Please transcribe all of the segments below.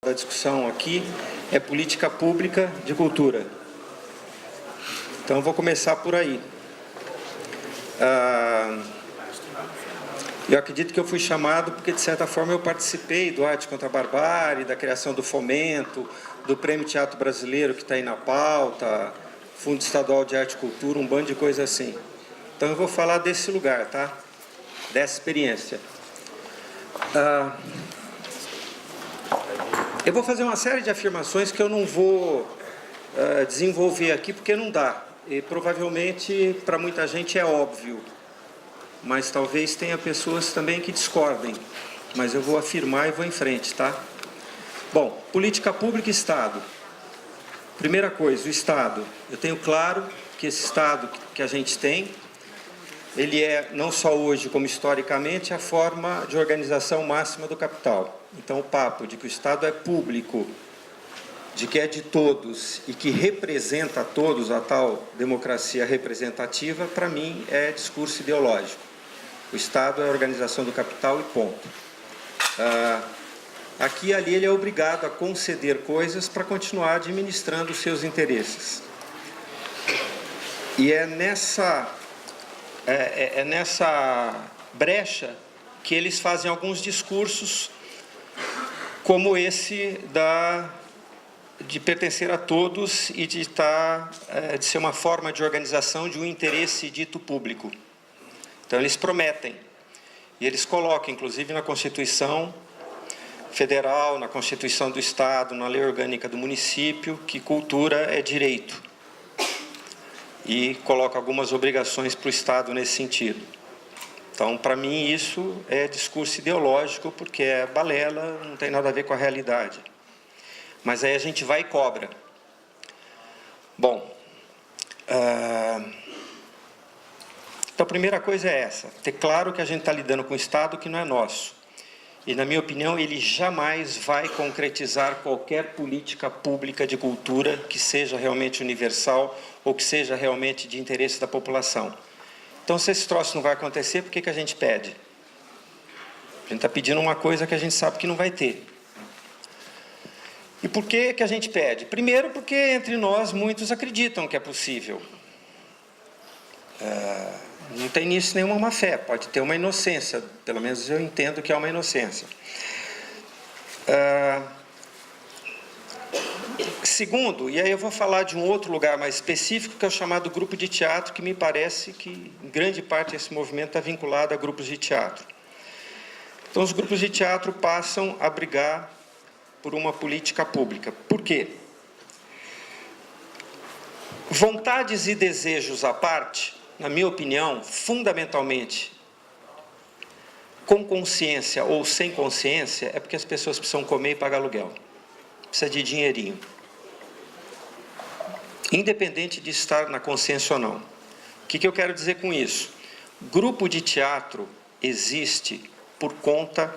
A discussão aqui é política pública de cultura. Então, eu vou começar por aí. Eu acredito que eu fui chamado porque, de certa forma, eu participei do Arte contra a Barbárie, da criação do Fomento, do Prêmio Teatro Brasileiro, que está aí na pauta, Fundo Estadual de Arte e Cultura, um bando de coisa assim. Então, eu vou falar desse lugar, tá? Dessa experiência. Eu vou fazer uma série de afirmações que eu não vou desenvolver aqui, porque não dá. E provavelmente, para muita gente, é óbvio. Mas talvez tenha pessoas também que discordem. Mas eu vou afirmar e vou em frente, tá? Bom, política pública e Estado. Primeira coisa, o Estado. Eu tenho claro que esse Estado que a gente tem, ele é, não só hoje, como historicamente, a forma de organização máxima do capital. Então, o papo de que o Estado é público, de que é de todos e que representa a todos, a tal democracia representativa, para mim, é discurso ideológico. O Estado é a organização do capital e ponto. Aqui e ali ele é obrigado a conceder coisas para continuar administrando os seus interesses. E é nessa brecha que eles fazem alguns discursos como esse de pertencer a todos e de ser uma forma de organização de um interesse dito público. Então, eles prometem, e eles colocam, inclusive, na Constituição Federal, na Constituição do Estado, na Lei Orgânica do Município, que cultura é direito. E coloca algumas obrigações para o Estado nesse sentido. Então, para mim, isso é discurso ideológico, porque é balela, não tem nada a ver com a realidade. Mas aí a gente vai e cobra. Bom, então a primeira coisa é essa, ter claro que a gente está lidando com um Estado que não é nosso. E, na minha opinião, ele jamais vai concretizar qualquer política pública de cultura que seja realmente universal ou que seja realmente de interesse da população. Então, se esse troço não vai acontecer, por que a gente pede? A gente está pedindo uma coisa que a gente sabe que não vai ter. E por que a gente pede? Primeiro, porque entre nós muitos acreditam que é possível. Não tem nisso nenhuma má fé, pode ter uma inocência, pelo menos eu entendo que é uma inocência. Segundo, e aí eu vou falar de um outro lugar mais específico, que é o chamado grupo de teatro, que me parece que, em grande parte, esse movimento está vinculado a grupos de teatro. Então, os grupos de teatro passam a brigar por uma política pública. Por quê? Vontades e desejos à parte, na minha opinião, fundamentalmente, com consciência ou sem consciência, é porque as pessoas precisam comer e pagar aluguel. Precisa de dinheirinho. Independente de estar na consciência ou não. O que eu quero dizer com isso? Grupo de teatro existe por conta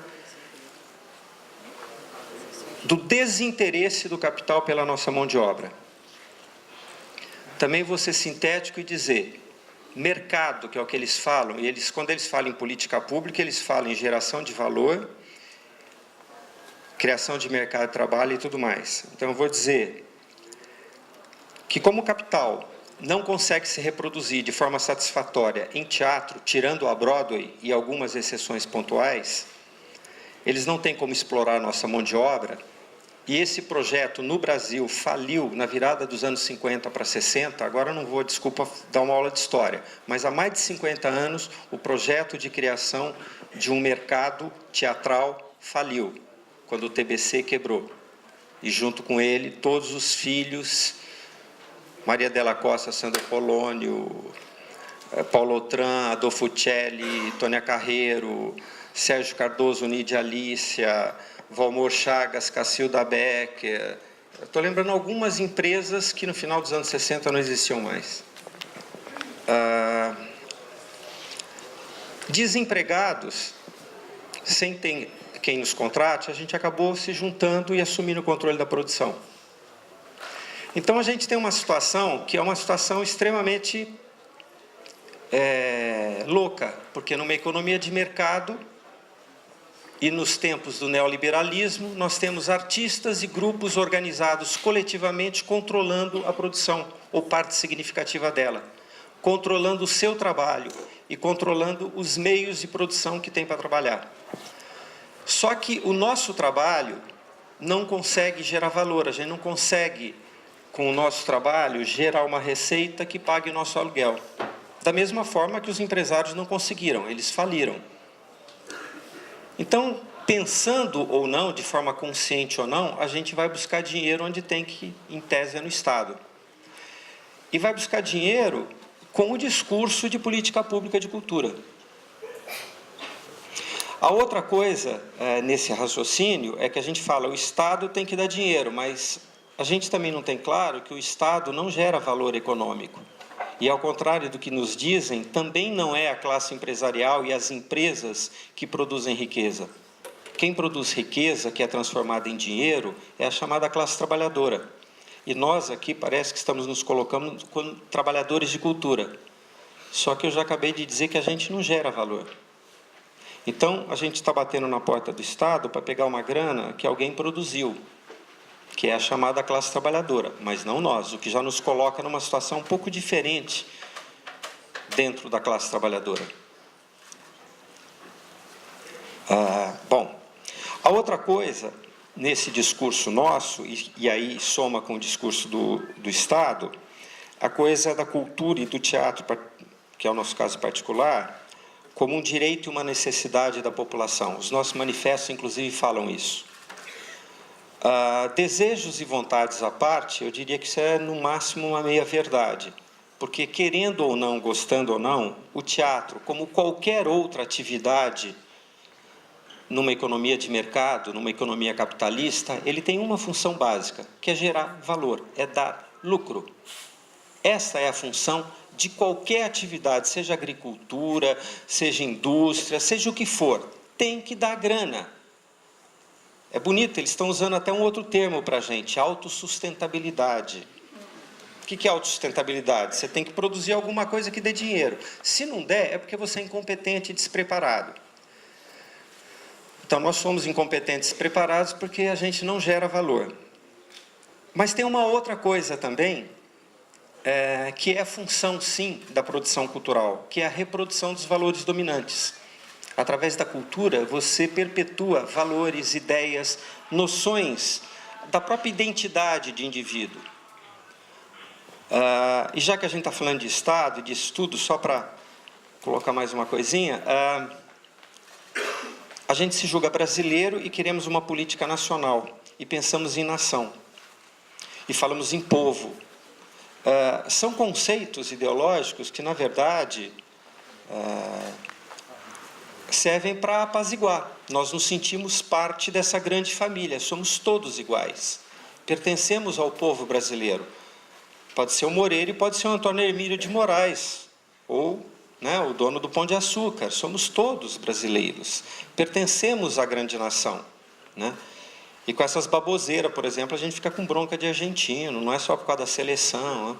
do desinteresse do capital pela nossa mão de obra. Também vou ser sintético e dizer, mercado, que é o que eles falam, e quando eles falam em política pública, eles falam em geração de valor, criação de mercado de trabalho e tudo mais. Então, eu vou dizer que como o capital não consegue se reproduzir de forma satisfatória em teatro, tirando a Broadway e algumas exceções pontuais, eles não têm como explorar a nossa mão de obra, e esse projeto no Brasil faliu na virada dos anos 50 para 60, agora eu não vou, desculpa, dar uma aula de história, mas há mais de 50 anos o projeto de criação de um mercado teatral faliu, quando o TBC quebrou. E junto com ele, todos os filhos, Maria Della Costa, Sandro Polônio, Paulo Outram, Adolfo Celli, Tônia Carreiro, Sérgio Cardoso, Nídia Alícia, Valmor Chagas, Cacilda Becker. Estou lembrando algumas empresas que no final dos anos 60 não existiam mais. Desempregados, sem ter quem nos contrate, a gente acabou se juntando e assumindo o controle da produção. Então, a gente tem uma situação que é uma situação extremamente louca, porque numa economia de mercado, E nos tempos do neoliberalismo, nós temos artistas e grupos organizados coletivamente controlando a produção, ou parte significativa dela, controlando o seu trabalho e controlando os meios de produção que tem para trabalhar. Só que o nosso trabalho não consegue gerar valor, a gente não consegue, com o nosso trabalho, gerar uma receita que pague o nosso aluguel. Da mesma forma que os empresários não conseguiram, eles faliram. Então, pensando ou não, de forma consciente ou não, a gente vai buscar dinheiro onde tem que, em tese, é no Estado. E vai buscar dinheiro com o discurso de política pública de cultura. A outra coisa nesse raciocínio é que a gente fala o Estado tem que dar dinheiro, mas a gente também não tem claro que o Estado não gera valor econômico. E, ao contrário do que nos dizem, também não é a classe empresarial e as empresas que produzem riqueza. Quem produz riqueza, que é transformada em dinheiro, é a chamada classe trabalhadora. E nós aqui parece que estamos nos colocando como trabalhadores de cultura. Só que eu já acabei de dizer que a gente não gera valor. Então, a gente está batendo na porta do Estado para pegar uma grana que alguém produziu, que é a chamada classe trabalhadora, mas não nós, o que já nos coloca numa situação um pouco diferente dentro da classe trabalhadora. Bom, a outra coisa, nesse discurso nosso, e aí soma com o discurso do Estado, a coisa da cultura e do teatro, que é o nosso caso particular, como um direito e uma necessidade da população. Os nossos manifestos, inclusive, falam isso. Desejos e vontades à parte, eu diria que isso é, no máximo, uma meia-verdade. Porque, querendo ou não, gostando ou não, o teatro, como qualquer outra atividade numa economia de mercado, numa economia capitalista, ele tem uma função básica, que é gerar valor, é dar lucro. Essa é a função de qualquer atividade, seja agricultura, seja indústria, seja o que for, tem que dar grana. É bonito, eles estão usando até um outro termo para a gente, autossustentabilidade. O que é autossustentabilidade? Você tem que produzir alguma coisa que dê dinheiro. Se não der, é porque você é incompetente e despreparado. Então, nós somos incompetentes e despreparados porque a gente não gera valor. Mas tem uma outra coisa também, que é a função, sim, da produção cultural, que é a reprodução dos valores dominantes. Através da cultura, você perpetua valores, ideias, noções da própria identidade de indivíduo. E já que a gente está falando de Estado e de estudo, só para colocar mais uma coisinha, a gente se julga brasileiro e queremos uma política nacional, e pensamos em nação, e falamos em povo. São conceitos ideológicos que, na verdade, servem para apaziguar. Nós nos sentimos parte dessa grande família, somos todos iguais. Pertencemos ao povo brasileiro. Pode ser o Moreira e pode ser o Antônio Hermílio de Moraes, ou o dono do Pão de Açúcar. Somos todos brasileiros. Pertencemos à grande nação. E com essas baboseiras, por exemplo, a gente fica com bronca de argentino, não é só por causa da seleção.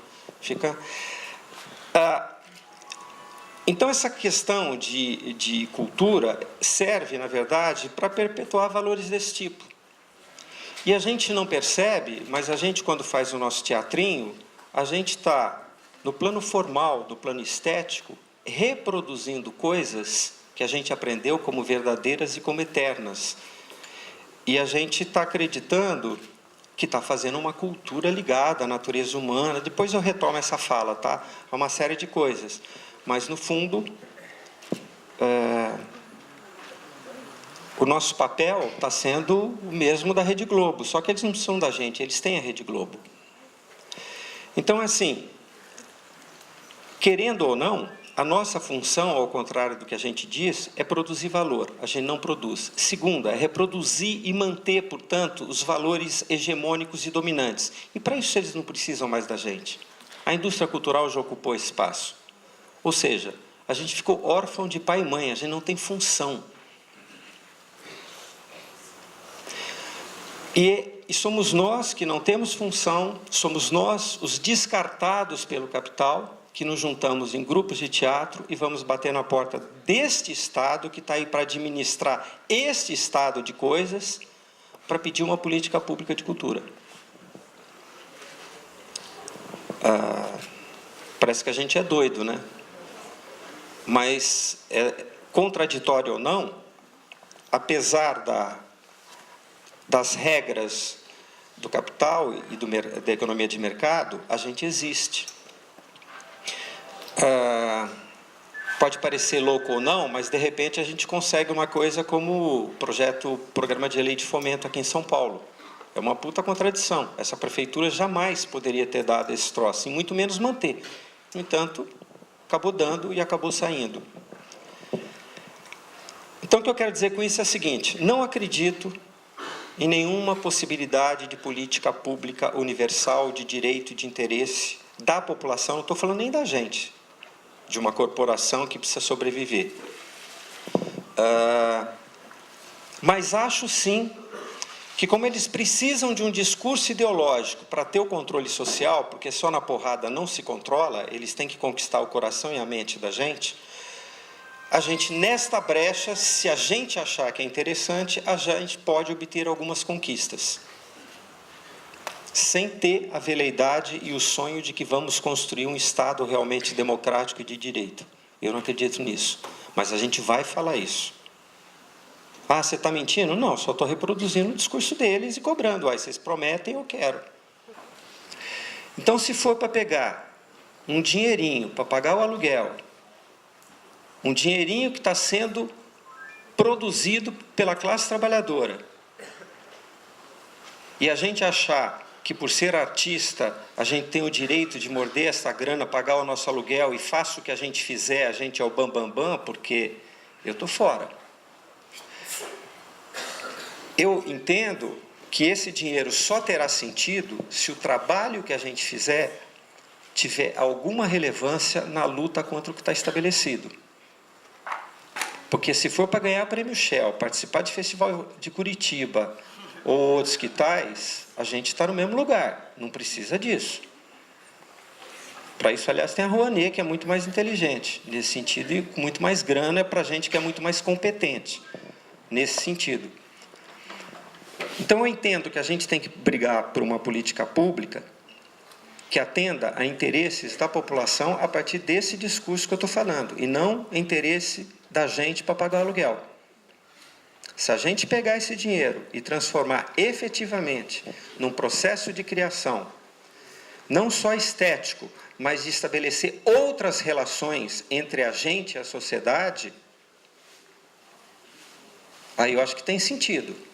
Então, essa questão de cultura serve, na verdade, para perpetuar valores desse tipo. E a gente não percebe, mas a gente, quando faz o nosso teatrinho, a gente está, no plano formal, no plano estético, reproduzindo coisas que a gente aprendeu como verdadeiras e como eternas. E a gente está acreditando que está fazendo uma cultura ligada à natureza humana. Depois eu retomo essa fala, tá? É uma série de coisas. Mas, no fundo, o nosso papel está sendo o mesmo da Rede Globo, só que eles não são da gente, eles têm a Rede Globo. Então, assim, querendo ou não, a nossa função, ao contrário do que a gente diz, é produzir valor. A gente não produz. Segunda, é reproduzir e manter, portanto, os valores hegemônicos e dominantes. E, para isso, eles não precisam mais da gente. A indústria cultural já ocupou esse espaço. Ou seja, a gente ficou órfão de pai e mãe, a gente não tem função. E somos nós que não temos função, somos nós os descartados pelo capital, que nos juntamos em grupos de teatro e vamos bater na porta deste Estado, que está aí para administrar este estado de coisas, para pedir uma política pública de cultura. Parece que a gente é doido, né? Mas, contraditório ou não, apesar das regras do capital e da economia de mercado, a gente existe. Pode parecer louco ou não, mas, de repente, a gente consegue uma coisa como o programa de lei de fomento aqui em São Paulo. É uma puta contradição. Essa prefeitura jamais poderia ter dado esse troço, e muito menos manter. No entanto, acabou dando e acabou saindo. Então, o que eu quero dizer com isso é o seguinte: não acredito em nenhuma possibilidade de política pública universal, de direito e de interesse da população, não estou falando nem da gente, de uma corporação que precisa sobreviver. Mas acho, sim, que como eles precisam de um discurso ideológico para ter o controle social, porque só na porrada não se controla, eles têm que conquistar o coração e a mente da gente, a gente, nesta brecha, se a gente achar que é interessante, a gente pode obter algumas conquistas, sem ter a veleidade e o sonho de que vamos construir um Estado realmente democrático e de direito. Eu não acredito nisso, mas a gente vai falar isso. Ah, você está mentindo? Não, só estou reproduzindo o discurso deles e cobrando. Vocês prometem, eu quero. Então, se for para pegar um dinheirinho para pagar o aluguel, um dinheirinho que está sendo produzido pela classe trabalhadora, e a gente achar que, por ser artista, a gente tem o direito de morder essa grana, pagar o nosso aluguel, e faça o que a gente fizer, a gente é o bambambam, porque eu estou fora. Eu entendo que esse dinheiro só terá sentido se o trabalho que a gente fizer tiver alguma relevância na luta contra o que está estabelecido. Porque se for para ganhar prêmio Shell, participar de festival de Curitiba ou outros que tais, a gente está no mesmo lugar, não precisa disso. Para isso, aliás, tem a Rouanet, que é muito mais inteligente, nesse sentido, e com muito mais grana para a gente que é muito mais competente, nesse sentido. Então, eu entendo que a gente tem que brigar por uma política pública que atenda a interesses da população a partir desse discurso que eu estou falando, e não interesse da gente para pagar aluguel. Se a gente pegar esse dinheiro e transformar efetivamente num processo de criação, não só estético, mas de estabelecer outras relações entre a gente e a sociedade, aí eu acho que tem sentido.